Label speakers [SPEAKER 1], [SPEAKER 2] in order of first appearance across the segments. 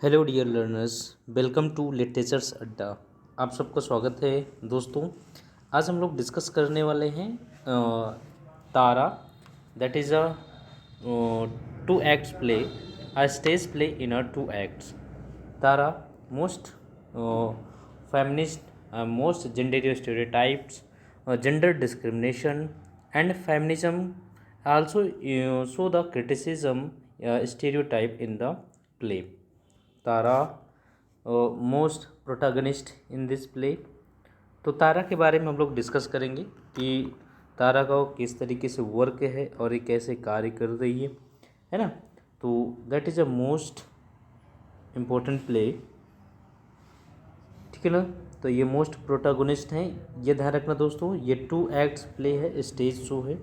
[SPEAKER 1] Hello dear learners, welcome to Literature's Adda. आप सबका स्वागत है दोस्तों। आज हम लोग डिस्कस करने वाले हैं Tara, that is a two acts play, a stage play in a two acts. Tara most feminist, most gender stereotypes, gender discrimination, and feminism also show the criticism stereotype in the play. Tara most protagonist in this play. तो तारा के बारे में हम लोग discuss करेंगे कि तारा का किस तरीके से वर्क है और ये कैसे कार्य कर रही है ना। तो that is a most important play, ठीक है ना। तो ये मोस्ट प्रोटैगनिस्ट हैं, ये ध्यान रखना दोस्तों। ये टू एक्ट्स प्ले है, स्टेज शो है।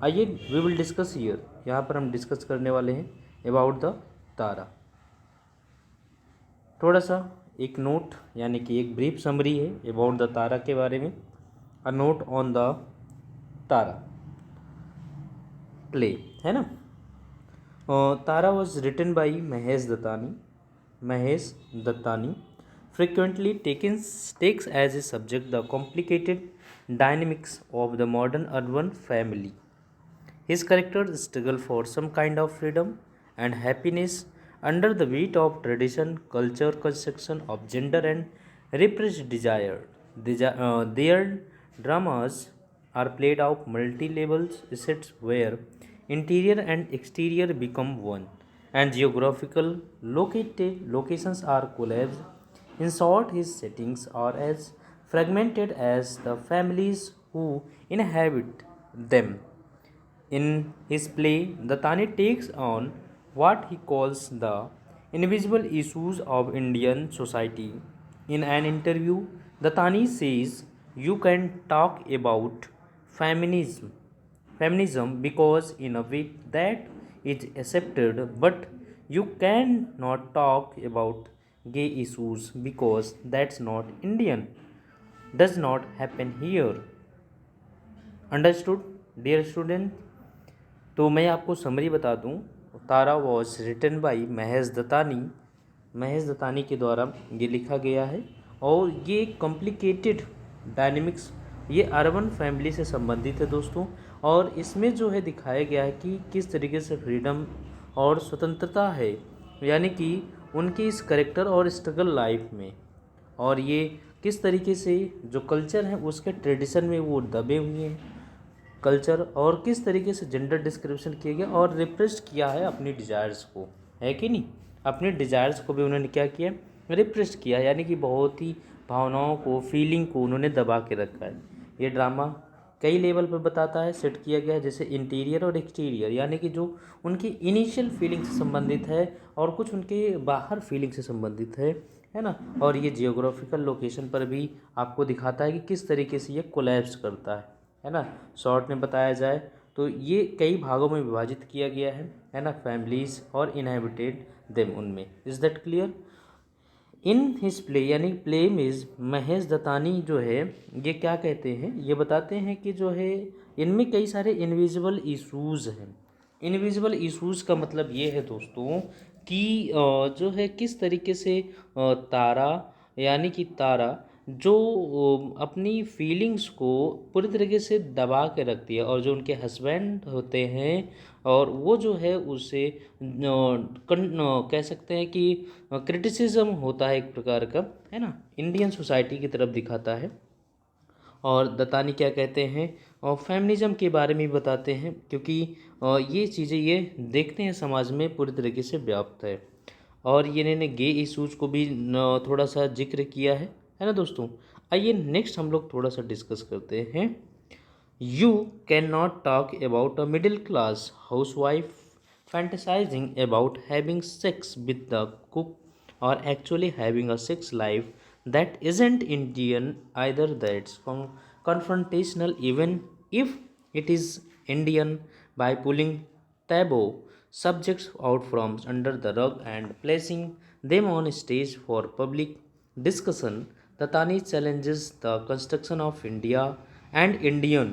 [SPEAKER 1] आइए वी विल डिस्कस हियर, यहाँ पर हम डिस्कस करने वाले हैं अबाउट द तारा। थोड़ा सा एक नोट यानी कि एक ब्रीफ समरी है अबाउट द तारा के बारे में। A note on the Tara play, है ना। Tara was written by Mahesh Dattani frequently takes as a subject the complicated dynamics of the modern urban family. His characters struggle for some kind of freedom and happiness under the weight of tradition, culture, construction of gender, and repressed desire. Their dramas are played out multi-level sets where interior and exterior become one, and geographical locations are collapsed. In short, his settings are as fragmented as the families who inhabit them. In his play, Dattani takes on what he calls the invisible issues of Indian society. In an interview, Dattani says, "You can talk about feminism, feminism because in a way that is accepted, but you cannot talk about gay issues because that's not Indian, does not happen here." Understood dear student. तो मैं आपको summary बता दूं, Tara was written by Mahesh Dattani के द्वारा ये लिखा गया है। और ये कॉम्प्लिकेटेड डायनेमिक्स, ये अर्बन फैमिली से संबंधित है दोस्तों। और इसमें जो है दिखाया गया है कि किस तरीके से फ्रीडम और स्वतंत्रता है, यानी कि उनकी इस करेक्टर और स्ट्रगल लाइफ में, और ये किस तरीके से जो कल्चर है उसके ट्रेडिशन में वो दबे हुए हैं कल्चर, और किस तरीके से जेंडर डिस्क्रिप्शन किया गया और रिप्रेस्ड किया है अपनी डिज़ायर्स को, है कि नहीं। अपने डिज़ायर्स को भी उन्होंने क्या किया, रिप्रेस्ड किया, यानी कि बहुत ही भावनाओं को, फीलिंग को उन्होंने दबा के रखा है। ये ड्रामा कई लेवल पर बताता है, सेट किया गया है, जैसे इंटीरियर और एक्सटीरियर, यानी कि जो उनकी इनिशियल फीलिंग से संबंधित है और कुछ उनके बाहर फीलिंग से संबंधित है ना। और ये जियोग्राफिकल लोकेशन पर भी आपको दिखाता है कि किस तरीके से ये कोलैप्स करता है ना। शॉर्ट में बताया जाए तो ये कई भागों में विभाजित किया गया है ना, फैमिलीज और इनहेबिटेड देम उनमें। Is that clear. In his play, यानी प्ले में महेश दत्तानी जो है ये क्या कहते हैं, ये बताते हैं कि जो है इनमें कई सारे इनविजिबल इशूज़ हैं। इनविजिबल इशूज़ का मतलब ये है दोस्तों कि जो है किस तरीके से तारा, यानी कि तारा जो अपनी फीलिंग्स को पूरी तरीके से दबा के रखती है, और जो उनके हस्बैंड होते हैं और वो जो है उसे कह सकते हैं कि क्रिटिसिज्म होता है एक प्रकार का, है ना, इंडियन सोसाइटी की तरफ दिखाता है। और दत्तानी क्या कहते हैं, और फेमिनिज्म के बारे में भी बताते हैं, क्योंकि ये चीज़ें ये देखते हैं समाज में पूरी तरीके से व्याप्त है। और ये इन्होंने गे इशूज़ को भी थोड़ा सा जिक्र किया है ना दोस्तों। आइए नेक्स्ट हम लोग थोड़ा सा डिस्कस करते हैं। You can not talk about a middle class house wife fantasizing about having sex with the cook, or actually having a sex life that isn't Indian either. That's confrontational, even if it is Indian, by pulling taboo subjects out from under the rug and placing them on stage for public discussion. Tatani challenges the construction of India and Indian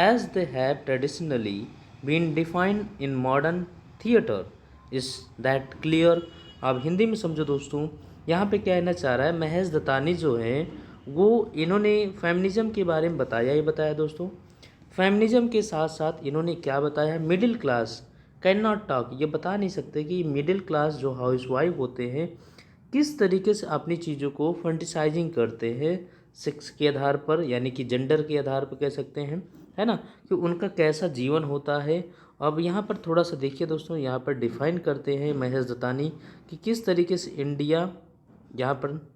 [SPEAKER 1] as they have traditionally been defined in modern theatre. Is that clear? आप हिंदी में समझो दोस्तों। यहाँ पे क्या कहना चाह रहा है, महेश दत्तानी जो है वो इन्होंने फेमिनिज्म के बारे में बताया ही बताया दोस्तों। फेमिनिज्म के साथ साथ इन्होंने क्या बताया, middle class can not talk, ये बता नहीं सकते कि मिडिल क्लास जो हाउस वाइफ होते हैं किस तरीके से अपनी चीज़ों को फंटिसाइजिंग करते हैं सेक्स के आधार पर, यानी कि जेंडर के आधार पर कह सकते हैं, है ना, कि उनका कैसा जीवन होता है। अब यहाँ पर थोड़ा सा देखिए दोस्तों, यहाँ पर डिफाइन करते हैं महेश दत्तानी कि किस तरीके से इंडिया, यहाँ पर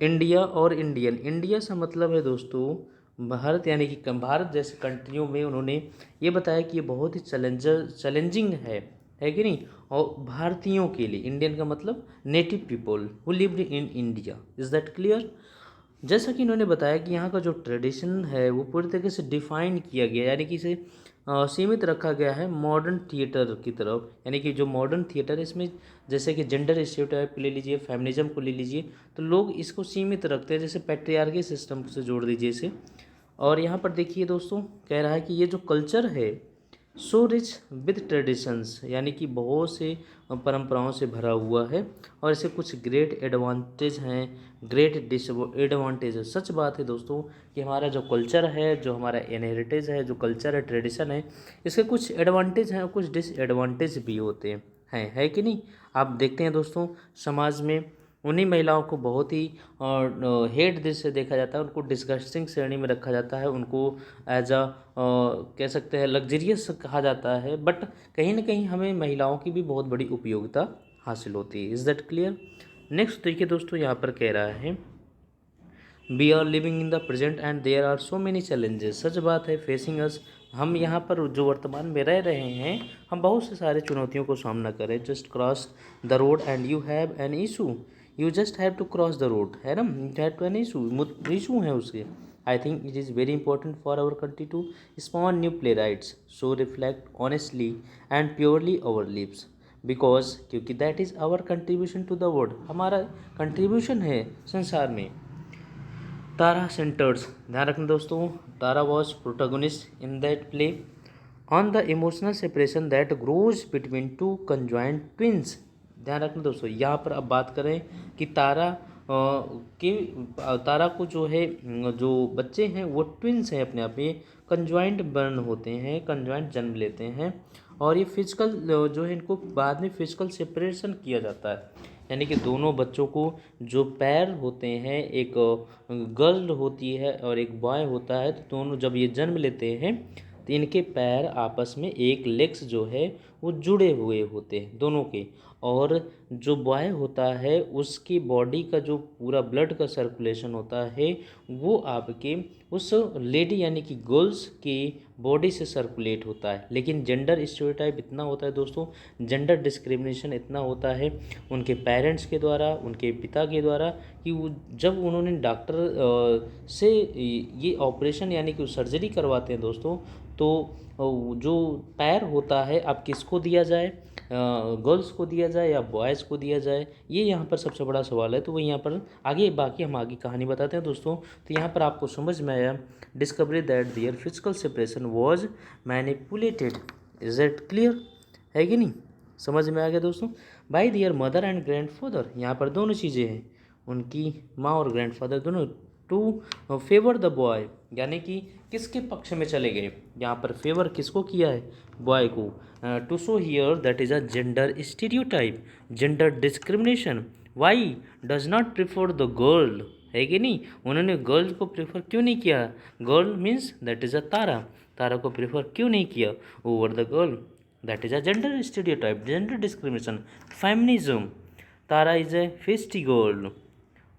[SPEAKER 1] इंडिया और इंडियन, इंडिया से मतलब है दोस्तों भारत, यानी कि भारत जैसे कंट्रियों में उन्होंने ये बताया कि ये बहुत ही चैलेंजिंग है कि नहीं। और भारतीयों के लिए, इंडियन का मतलब native people who lived in India, is that clear. जैसा कि इन्होंने बताया कि यहाँ का जो ट्रेडिशन है वो पूरी तरीके से डिफाइन किया गया, यानी कि इसे सीमित रखा गया है मॉडर्न थिएटर की तरफ, यानी कि जो मॉडर्न थिएटर है इसमें जैसे कि जेंडर स्टीरियोटाइप ले लीजिए, फेमिनिज्म को ले लीजिए, तो लोग इसको सीमित रखते हैं, जैसे पैट्रियार्की सिस्टम से जोड़ दीजिए इसे। और यहाँ पर देखिए दोस्तों, कह रहा है कि ये जो कल्चर है सो रिच विद ट्रेडिशंस, यानी कि बहुत से परंपराओं से भरा हुआ है, और इसे कुछ ग्रेट एडवांटेज हैं, ग्रेट डिसएडवांटेज है। सच बात है दोस्तों कि हमारा जो कल्चर है, जो हमारा इनहेरिटेज है, जो कल्चर है, ट्रेडिशन है, इसके कुछ एडवांटेज हैं और कुछ डिसएडवांटेज भी होते हैं, है कि नहीं। आप देखते हैं दोस्तों, समाज में उन्हीं महिलाओं को बहुत ही हेट दृष्टि से देखा जाता है, उनको डिस्गस्टिंग श्रेणी में रखा जाता है, उनको एज अ कह सकते हैं लग्जरियस कहा जाता है, बट कहीं ना कहीं हमें महिलाओं की भी बहुत बड़ी उपयोगिता हासिल होती है। Is that clear. नेक्स्ट देखिए दोस्तों, यहाँ पर कह रहा है we are living in the present and there are so many challenges. सच बात है, फेसिंग अस, हम यहाँ पर जो वर्तमान में रह रहे हैं, हम बहुत से सारे चुनौतियों को सामना करें। Just cross the road and you have an issue, you just have to cross the road, है ना, you have to an issue है उसके। I think it is very important for our country to spawn new playwrights so reflect honestly and purely our lives, because क्योंकि that is our contribution to the world, हमारा contribution है संसार में। Tara centres, ध्यान रखना दोस्तों, तारा was protagonist in that play on the emotional separation that grows between two conjoint twins. ध्यान रखना दोस्तों, यहाँ पर अब बात करें कि तारा को जो है, जो बच्चे हैं वो ट्विंस हैं अपने आप में, कंजॉइंट बर्न होते हैं, कंजॉइंट जन्म लेते हैं, और ये फिजिकल जो है इनको बाद में फिजिकल सेपरेशन किया जाता है, यानी कि दोनों बच्चों को जो पैर होते हैं, एक गर्ल होती है और एक बॉय होता है, तो दोनों जब ये जन्म लेते हैं तो इनके पैर आपस में एक लेग्स जो है वो जुड़े हुए होते हैं दोनों के, और जो बॉय होता है उसकी बॉडी का जो पूरा ब्लड का सर्कुलेशन होता है वो आपके उस लेडी यानी कि गर्ल्स की बॉडी से सर्कुलेट होता है। लेकिन जेंडर स्टीरियोटाइप इतना होता है दोस्तों, जेंडर डिस्क्रिमिनेशन इतना होता है उनके पेरेंट्स के द्वारा, उनके पिता के द्वारा, कि वो जब उन्होंने डॉक्टर से ये ऑपरेशन यानी कि सर्जरी करवाते हैं दोस्तों, तो जो पैर होता है अब किसको दिया जाए, गर्ल्स को दिया जाए या बॉयज़ को दिया जाए, ये यहाँ पर सबसे बड़ा सवाल है। तो वो यहाँ पर आगे, बाकी हम आगे कहानी बताते हैं दोस्तों। तो यहाँ पर आपको समझ में आया, discovery that their physical separation was manipulated, is it clear, है कि नहीं, समझ में आ गया दोस्तों, by their mother and grandfather. यहाँ पर दोनों चीज़ें हैं, उनकी माँ और ग्रैंडफादर दोनों, टू फेवर द बॉय, यानी कि किसके पक्ष में चले गए, यहाँ पर फेवर किसको किया है, बॉय को, to show here that is a gender stereotype, gender discrimination, why does not prefer the girl, है कि नहीं, उन्होंने गर्ल को प्रेफर क्यों नहीं किया, girl means that is a Tara, Tara को प्रेफर क्यों नहीं किया over the girl, that is a gender stereotype, gender discrimination, feminism, Tara is a feisty girl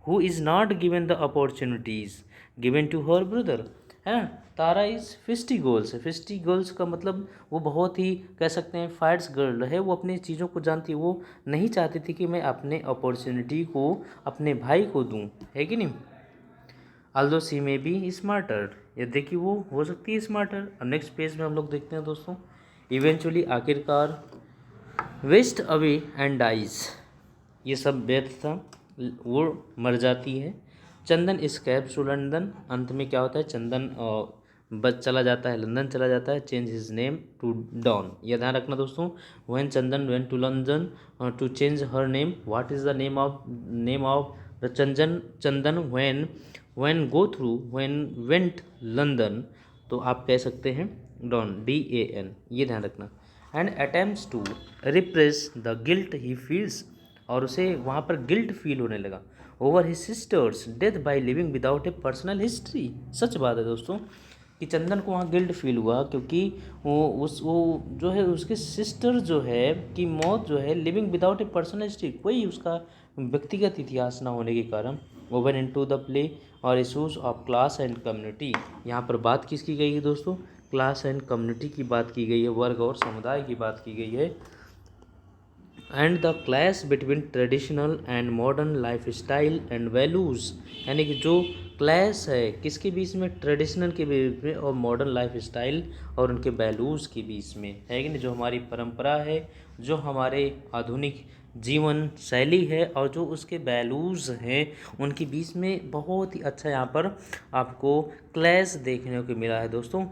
[SPEAKER 1] who is not given the opportunities given to her brother, है ना। तारा is फिस्टी girls है, फिस्टी girls का मतलब वो बहुत ही कह सकते हैं फाइट्स गर्ल है, वो अपनी चीज़ों को जानती है, वो नहीं चाहती थी कि मैं अपने अपॉर्चुनिटी को अपने भाई को दूं, है कि नहीं। although she may be smarter, ये देखिए वो हो सकती है स्मार्टर। अब नेक्स्ट पेज में हम लोग देखते हैं दोस्तों, इवेंचुअली आखिरकार वेस्ट अवे एंड डाइज, ये सब व्यर्थ था, वो मर जाती है। चंदन स्कैप्स टू लंदन, अंत में क्या होता है, चंदन बस चला जाता है, लंदन चला जाता है, change his name to Don. यह ध्यान रखना दोस्तों। When Chandan went to London to change her name, what is the name of the Chandan when go through when went London, तो आप कह सकते हैं डॉन, DAN, ये ध्यान रखना। And attempts to repress the guilt he feels, और उसे वहाँ पर गिल्ट फील होने लगा over his sister's death by living without a personal history. सच बात है दोस्तों कि चंदन को वहाँ गिल्ट फील हुआ क्योंकि वो जो है उसके सिस्टर जो है की मौत जो है living without a personal history, कोई उसका व्यक्तिगत इतिहास ना होने के कारण। ओवन इनटू द प्ले और issues of class and community, यहाँ पर बात किसकी गई है दोस्तों, क्लास एंड कम्युनिटी की बात की गई है, वर्ग और समुदाय की बात की गई है। And the clash between traditional and modern life style and values, यानी कि जो क्लैश है किसके बीच में, ट्रेडिशनल के बीच में और मॉडर्न लाइफ स्टाइल और उनके वैल्यूज़ के बीच में, है कि नहीं, जो हमारी परंपरा है, जो हमारे आधुनिक जीवन शैली है और जो उसके वैल्यूज़ हैं उनके बीच में बहुत ही अच्छा यहाँ पर आपको क्लैश देखने को मिला है दोस्तों।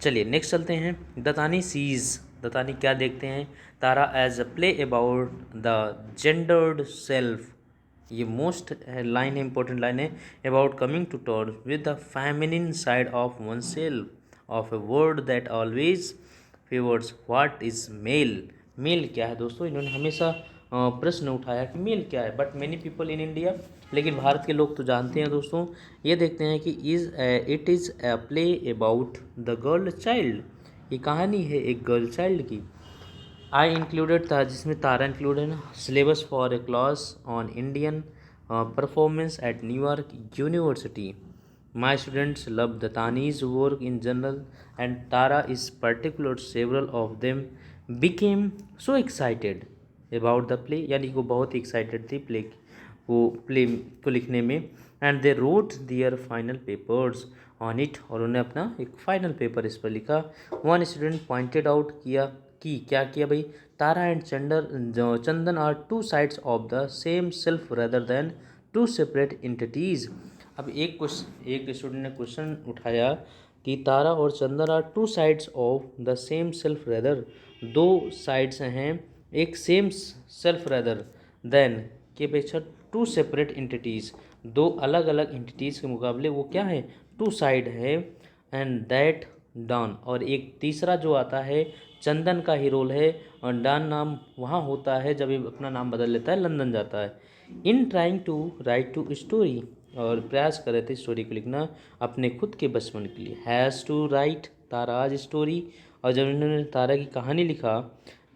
[SPEAKER 1] चलिए नेक्स्ट चलते हैं। दतानी सीज, दतानी क्या देखते हैं, Tara as a play about the gendered self, ये मोस्ट लाइन है, इंपॉर्टेंट लाइन है, about coming to terms with the feminine side of oneself of a word that always favours what is male. Male क्या है दोस्तों, इन्होंने हमेशा प्रश्न उठाया कि मेल क्या है, but many people in India, लेकिन भारत के लोग तो जानते हैं दोस्तों। ये देखते हैं कि it is a play about the girl child, ये कहानी है एक गर्ल चाइल्ड की। आई इंक्लूडेड था, जिसमें तारा इंक्लूडेड है, syllabus for a class on Indian performance at New York University. My students love Datani's work in general and Tara is particular, several of them became so excited about the play, यानी कि वो बहुत ही excited थी play को लिखने में। And they wrote their final papers on it, और उन्होंने अपना एक फाइनल पेपर इस पर लिखा। वन स्टूडेंट पॉइंटेड आउट किया कि क्या किया भाई, Tara and Chandan are two sides of the same self rather than two separate entities. अब एक स्टूडेंट ने क्वेश्चन उठाया कि तारा और Chandan are two sides of the same self rather, दो साइड्स हैं एक सेम सेल्फ रेदर देन की अपेक्षा टू सेपरेट एंटिटीज़, दो अलग अलग एंटिटीज़ के मुकाबले वो क्या है, टू साइड है। एंड दैट डॉन, और एक तीसरा जो आता है चंदन का ही रोल है, और डॉन नाम वहाँ होता है जब ये अपना नाम बदल लेता है, लंदन जाता है। In trying to write to story, और प्रयास कर रहे थे स्टोरी को लिखना अपने खुद के बचपन के लिए। Has to write Tara's story, और जब इन्होंने तारा की कहानी लिखा,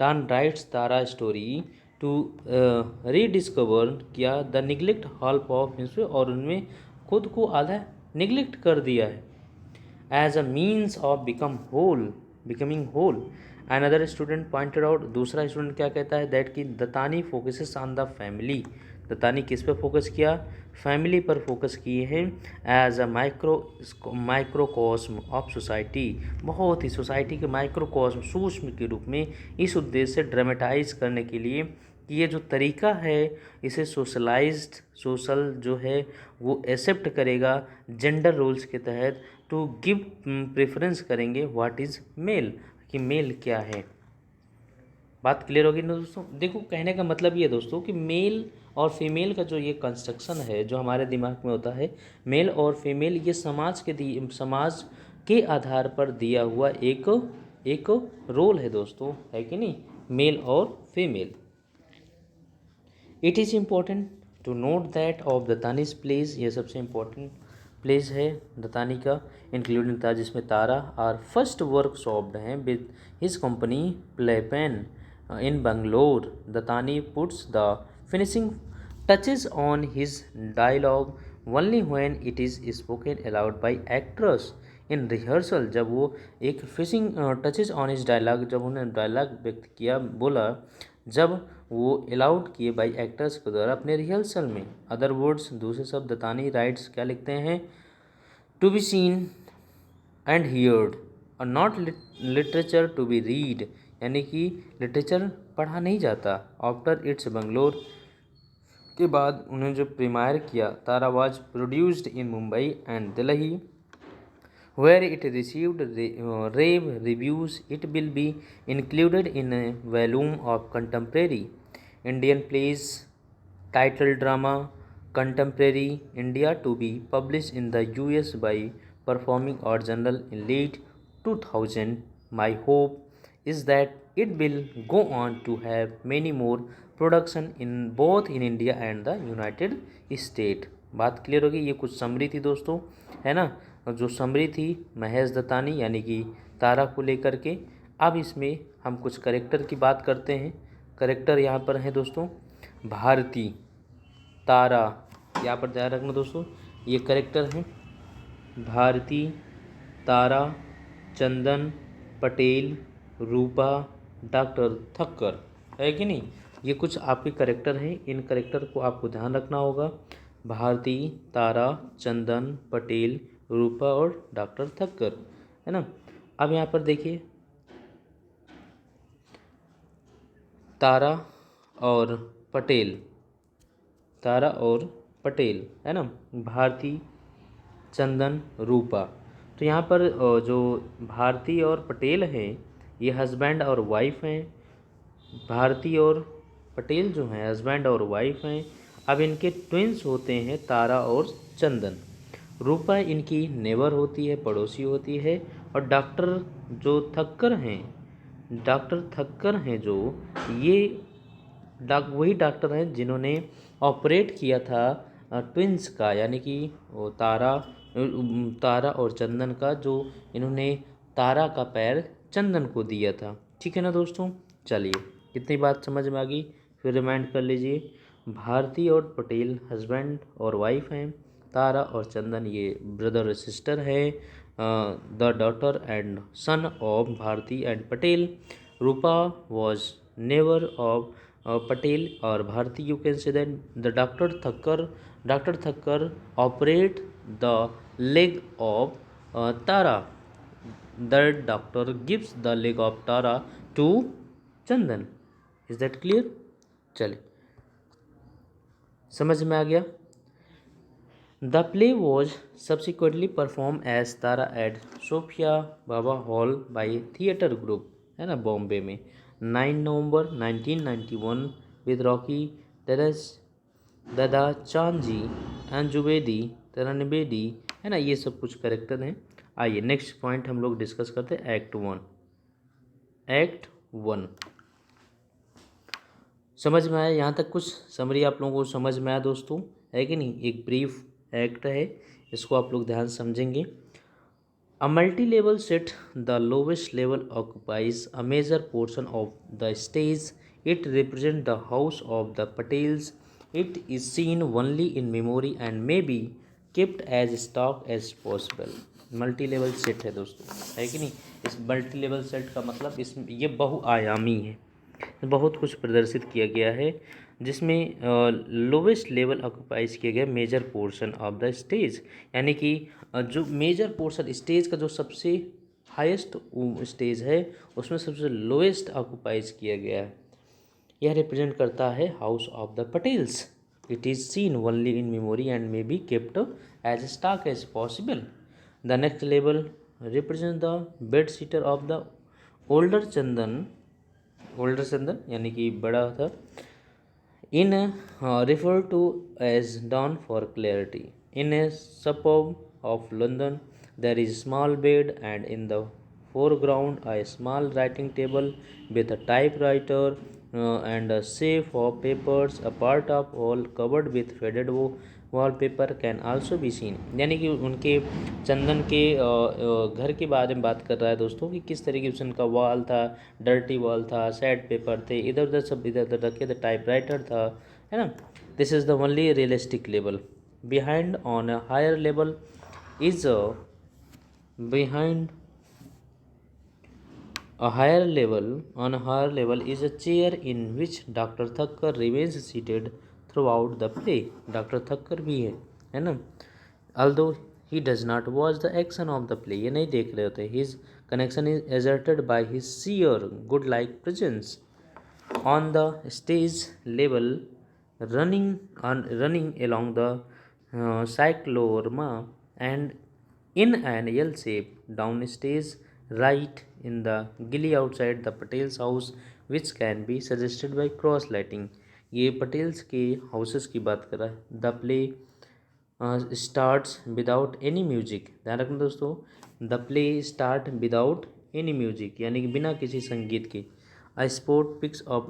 [SPEAKER 1] Dan writes Tara story to rediscover किया the neglect help of history, और उनमें खुद को आधा निगलेक्ट कर दिया है as a means of becoming whole. Another student pointed out, दूसरा स्टूडेंट क्या कहता है, दैट कि Datani focuses on the family, Datani किस पे फोकस किया, फैमिली पर फोकस किए हैं। एज अ माइक्रोकॉस्म ऑफ सोसाइटी, बहुत ही सोसाइटी के माइक्रोकॉस्म सूक्ष्म के रूप में, इस उद्देश्य से ड्रामेटाइज करने के लिए कि ये जो तरीका है इसे सोशल जो है वो एक्सेप्ट करेगा जेंडर रोल्स के तहत, टू गिव प्रेफरेंस करेंगे व्हाट इज़ मेल, कि मेल क्या है। बात क्लियर होगी ना दोस्तों। देखो कहने का मतलब ये है दोस्तों कि मेल और फीमेल का जो ये कंस्ट्रक्शन है जो हमारे दिमाग में होता है, मेल और फीमेल, ये समाज के आधार पर दिया हुआ एक रोल है दोस्तों, है कि नहीं, मेल और female. It is important to note that of Datani's plays, ये सबसे इम्पोर्टेंट प्लेस है दतानी का, इंक्लूडिंग था जिसमें तारा आर फर्स्ट वर्कशॉप्ड हैं with his company Playpen in Bangalore. Datani puts the finishing touches on his dialogue only when it is spoken aloud by actress in rehearsal, जब वो एक finishing touches on his dialogue, जब उन्होंने dialogue व्यक्त किया बोला, जब वो अलाउड किए बाई एक्टर्स के द्वारा अपने रिहर्सल में। अदर वर्ड्स, दूसरे शब्द, दतानी राइट्स क्या लिखते हैं, to be seen and heard और not literature to be read, यानी कि लिटरेचर पढ़ा नहीं जाता। आफ्टर इट्स बंगलोर के बाद उन्होंने जो प्रीमायर किया, Tara was produced in Mumbai and Delhi where it received rave reviews. It will be included in a volume of contemporary Indian plays titled Drama Contemporary India to be published in the US by Performing Arts Journal in late 2000. My hope is that it will go on to have many more production in both in India and the United States. बात clear होगी। ये कुछ summary थी दोस्तों, है ना, जो summary थी महेश दत्तानी यानी कि तारा को लेकर के। अब इसमें हम कुछ करेक्टर की बात करते हैं। करेक्टर यहाँ पर हैं दोस्तों भारती, तारा, यहाँ पर ध्यान रखना दोस्तों, ये करेक्टर हैं भारती, तारा, चंदन, पटेल, रूपा, डॉक्टर ठक्कर, है कि नहीं। ये कुछ आपके करेक्टर हैं, इन करेक्टर को आपको ध्यान रखना होगा। भारती, तारा, चंदन, पटेल, रूपा और डॉक्टर ठक्कर, है ना। अब यहाँ पर देखिए तारा और पटेल, तारा और पटेल, है ना, भारती, चंदन, रूपा। तो यहाँ पर जो भारती और पटेल हैं ये हस्बैंड और वाइफ हैं। भारती और पटेल जो हैं हस्बैंड और वाइफ हैं। अब इनके ट्विंस होते हैं तारा और चंदन। रूपा इनकी नेबर होती है, पड़ोसी होती है। और डॉक्टर जो ठक्कर हैं, डॉक्टर ठक्कर हैं जो ये वही डॉक्टर हैं जिन्होंने ऑपरेट किया था ट्विंस का, यानी कि वो तारा और चंदन का, जो इन्होंने तारा का पैर चंदन को दिया था। ठीक है ना दोस्तों। चलिए कितनी बात समझ में आ गई, फिर रिमाइंड कर लीजिए। भारती और पटेल हस्बैंड और वाइफ हैं। तारा और चंदन ये ब्रदर और सिस्टर है, the daughter and son of Bharati and Patel. Roopa was never of Patel और Bharati. You can say that the doctor Thakkar operate the leg of Tara. The doctor gives the leg of Tara to Chandan. Is that clear? चलिए समझ में आ गया। The play was subsequently performed as Tara at Sophia Baba Hall by Theatre Group, है ना, बॉम्बे में 9 नवंबर 1991 with Rocky Teres, दादा चांद जी, अंजुबेदी, तरनबेदी, है ना। ये सब कुछ करेक्टर हैं। आइए नेक्स्ट पॉइंट हम लोग डिस्कस करते हैं एक्ट 1। एक्ट 1 समझ में आया, यहाँ तक कुछ समरी आप लोगों को समझ में आया दोस्तों, है कि नहीं। एक ब्रीफ एक्ट है, इसको आप लोग ध्यान समझेंगे। A multi-level set, the lowest level occupies a major portion of the stage. It represents the house of the Patels. It is seen only in memory and may be kept as stock as possible. Multi level set है दोस्तों, है कि नहीं। इस multi level set का मतलब ये बहुआयामी है, बहुत कुछ प्रदर्शित किया गया है, जिसमें लोवेस्ट लेवल ऑक्यूपाइज किया गया major portion of the stage, यानी कि जो मेजर पोर्शन स्टेज का जो सबसे हाईएस्ट स्टेज है उसमें सबसे लोएस्ट ऑक्यूपाइज किया गया है। यह रिप्रेजेंट करता है house of the Patels. It is seen only in memory and may be kept as stock as possible. The next level represent the bed sitter of the older Chandan, यानी कि बड़ा था, इन refer to as dawn for clarity. In a suburb of London, there is a small bed and in the foreground a small writing table with a typewriter and a safe of papers. A part of wall covered with faded wallpaper can also be seen. यानी कि उनके चंदन के घर के बारे में बात कर रहा है दोस्तों कि किस तरीके से उनका वॉल था, डर्टी वॉल था, सैड पेपर थे, इधर उधर सब इधर उधर रखे थे, टाइपराइटर था, है ना। This is the only realistic level. Behind on a higher level is on a higher level is a chair in which Dr. Thakkar remains seated throughout the play. Dr. Thakkar भी है ना, although he does not watch the action of the play, ये नहीं देख रहे होते। His connection is exerted by his sheer good-like presence on the stage level, running along the cyclorama and in an L shape downstage right in the gilly outside the Patel's house which can be suggested by cross lighting. ये पटेल्स के houses की बात कर रहा है. The play starts without any music. ध्यान रखना दोस्तों, the play start without any music यानी कि बिना किसी संगीत के. A sport picks up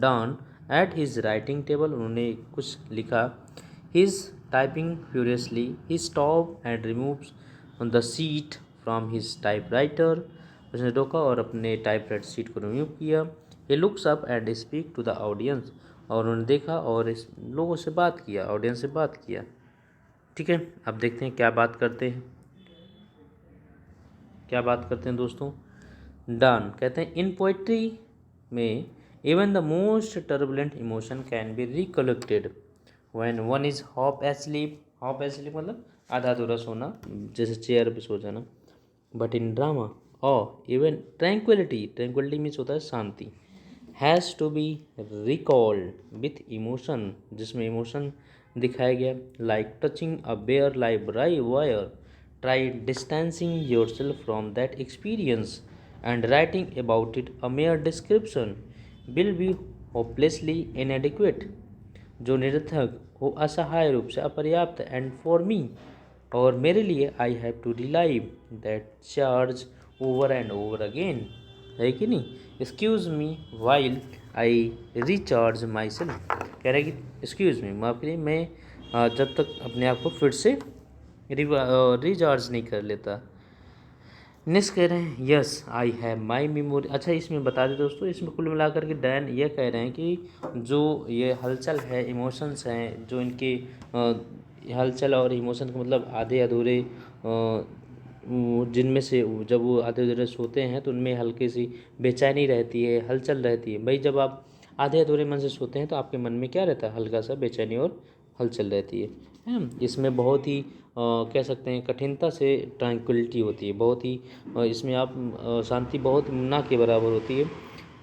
[SPEAKER 1] Don at his writing table. उन्होंने कुछ लिखा. His typing furiously. He stop and removes the seat from his typewriter. उसने रोका और अपने टाइपराइटर सीट को रिमूव किया. He looks up and speak to the audience. और उन्होंने देखा और इस लोगों से बात किया, ऑडियंस से बात किया. ठीक है, अब देखते हैं क्या बात करते हैं. क्या बात करते हैं दोस्तों. डन कहते हैं इन पोइट्री में even the most turbulent emotion can be recollected when one is half asleep. Half asleep मतलब आधा अधूरा सोना, जैसे चेयर पे सो जाना. But in drama even tranquillity. Tranquillity means होता है शांति. Has to be recalled with emotion, जिसमें इमोशन दिखाया गया. Like touching a bare live wire. Try distancing yourself from that experience and writing about it. A mayor description will be hopelessly इनएडिक्वेट. जो निरर्थक हो, असहाय रूप से अपर्याप्त. एंड फॉर मी, और मेरे लिए, I have to relive that charge over and over again. है कि नहीं. Excuse me while I recharge myself. कह रहा है कि एक्सक्यूज़ मी, माफ़ करिए, मैं जब तक अपने आप को फिर से रिचार्ज नहीं कर लेता. नेक्स्ट कह रहे हैं yes I have my memory. अच्छा, इसमें बता दें दोस्तों, इसमें कुल मिलाकर के डैन ये कह रहे हैं कि जो ये हलचल है, इमोशंस हैं, जो इनके हलचल और इमोशन का मतलब आधे अधूरे, जिनमें से जब वो आधे अधूरे सोते हैं तो उनमें हल्की सी बेचैनी रहती है, हलचल रहती है. भाई जब आप आधे अधूरे मन से सोते हैं तो आपके मन में क्या रहता है, हल्का सा बेचैनी और हलचल रहती है ना. इसमें बहुत ही कह सकते हैं कठिनता से ट्रैंक्विलिटी होती है. बहुत ही इसमें आप शांति बहुत ना के बराबर होती है.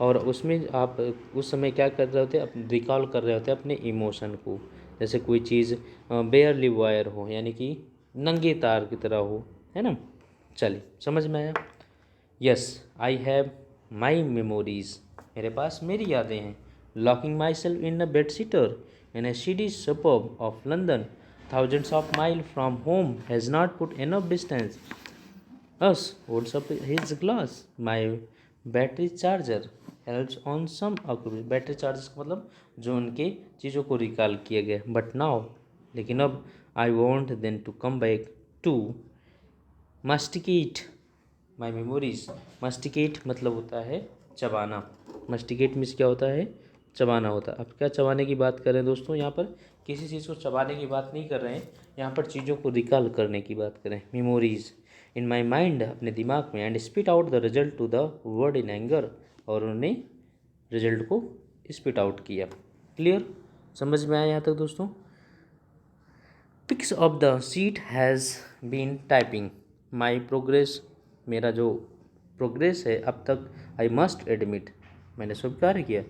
[SPEAKER 1] और उसमें आप उस समय क्या कर रहे होते हैं, रिकॉल कर रहे होते हैं अपने इमोशन को. जैसे कोई चीज़ बेयरली वायर हो, यानी कि नंगे तार की तरह हो, है ना. चलिए, समझ में आया. Yes I have my memories. मेरे पास मेरी यादें हैं. Locking my self in a bed seater in a shady suburb of London, thousands of miles from home, has not put enough distance. Us holds up his glass. My battery charger helps on some occasions. Battery chargers का मतलब जो उनके चीज़ों को recall किया गया. But now, लेकिन अब, I want then to come back to masticate my memories. Masticate मतलब होता है चबाना. मस्टिकेट मीन्स क्या होता है, चबाना होता है. अब क्या चबाने की बात कर रहे हैं दोस्तों, यहाँ पर किसी चीज़ को चबाने की बात नहीं कर रहे हैं, यहाँ पर चीज़ों को रिकॉल करने की बात करें. मेमोरीज इन माई माइंड, अपने दिमाग में. And spit out the result to the word in anger, और उन्होंने रिजल्ट को स्पिट आउट किया. क्लियर, समझ में आया यहाँ तक दोस्तों. Picks of the seat has been typing. My progress, मेरा जो प्रोग्रेस है अब तक, आई मस्ट एडमिट, मैंने स्वीकार किया,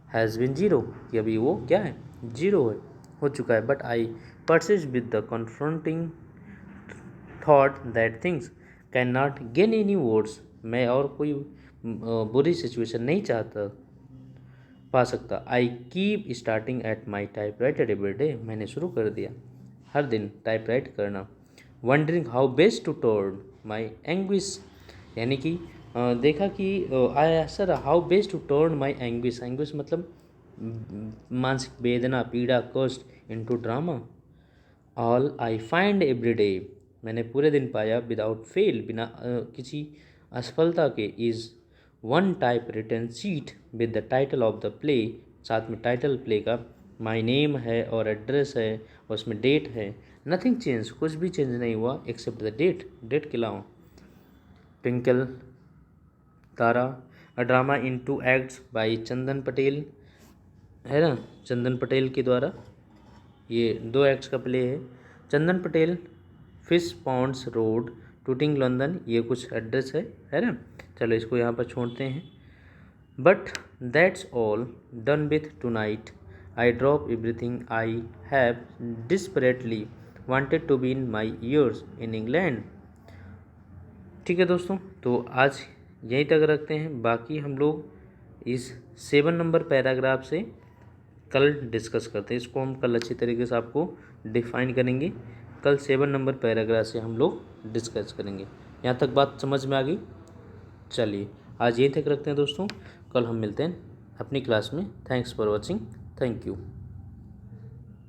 [SPEAKER 1] हैज़ बीन जीरो, कि अभी वो क्या है, जीरो है, हो चुका है. But I persist with the confronting thought that things can not gain any words. मैं और कोई बुरी सिचुएशन नहीं चाहता पा सकता. I keep starting at my typewriter every day. मैंने शुरू कर दिया हर दिन टाइप राइट करना. Wondering how best to turn my anguish, यानी कि देखा कि I sir how best to turn my anguish. Anguish मतलब मानसिक वेदना, पीड़ा, कष्ट, into drama. All I find every day, मैंने पूरे दिन पाया, विदाउट फेल, बिना किसी असफलता के, is one type return seat with the title of the play. साथ में टाइटल प्ले का माई नेम है और एड्रेस है, और उसमें डेट है. नथिंग चेंज, कुछ भी चेंज नहीं हुआ एक्सेप्ट द डेट. डेट के अलावा. Twinkle, Tara. A drama in two acts by Chandan Patel, है ना, चंदन पटेल के द्वारा. ये 2 एक्ट्स का प्ले है. Chandan Patel, Fishponds Road, Tooting London. ये कुछ एड्रेस है ना. चलो इसको यहाँ पर छोड़ते हैं. But that's all done with tonight. I drop everything I have desperately wanted to be in my years in England. ठीक है दोस्तों, तो आज यहीं तक रखते हैं। बाकी हम लोग इस 7 नंबर पैराग्राफ से कल डिस्कस करते हैं। इसको हम कल अच्छी तरीके से आपको डिफाइन करेंगे। कल 7 नंबर पैराग्राफ से हम लोग डिस्कस करेंगे। यहाँ तक बात समझ में आ गई? चलिए आज यहीं तक रखते हैं दोस्तों, कल हम मिलते हैं अपनी क्लास में। Thanks for watching. Thank you.